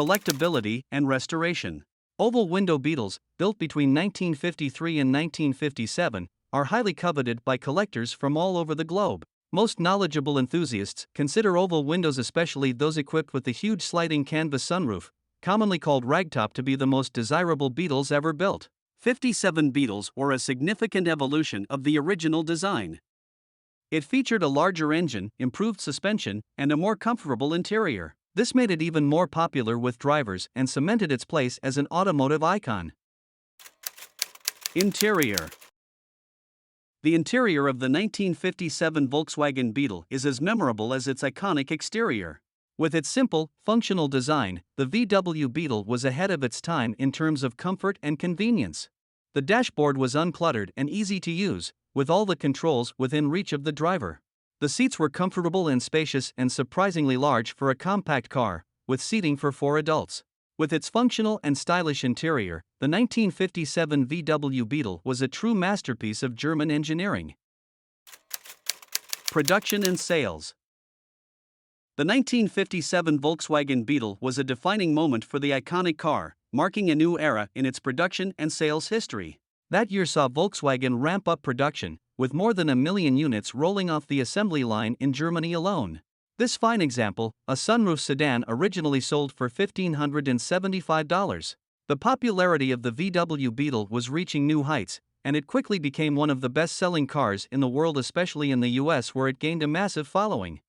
Collectability and restoration. Oval window Beetles, built between 1953 and 1957, are highly coveted by collectors from all over the globe. Most knowledgeable enthusiasts consider oval windows, especially those equipped with the huge sliding canvas sunroof, commonly called Ragtop, to be the most desirable Beetles ever built. 57 Beetles were a significant evolution of the original design. It featured a larger engine, improved suspension, and a more comfortable interior. This made it even more popular with drivers and cemented its place as an automotive icon. Interior. The interior of the 1957 Volkswagen Beetle is as memorable as its iconic exterior. With its simple, functional design, the VW Beetle was ahead of its time in terms of comfort and convenience. The dashboard was uncluttered and easy to use, with all the controls within reach of the driver. The seats were comfortable and spacious and surprisingly large for a compact car, with seating for 4 adults. With its functional and stylish interior, the 1957 VW Beetle was a true masterpiece of German engineering. Production and sales. The 1957 Volkswagen Beetle was a defining moment for the iconic car, marking a new era in its production and sales history. That year saw Volkswagen ramp up production, with more than 1 million units rolling off the assembly line in Germany alone. This fine example, a sunroof sedan, originally sold for $1,575. The popularity of the VW Beetle was reaching new heights, and it quickly became one of the best-selling cars in the world, especially in the US, where it gained a massive following.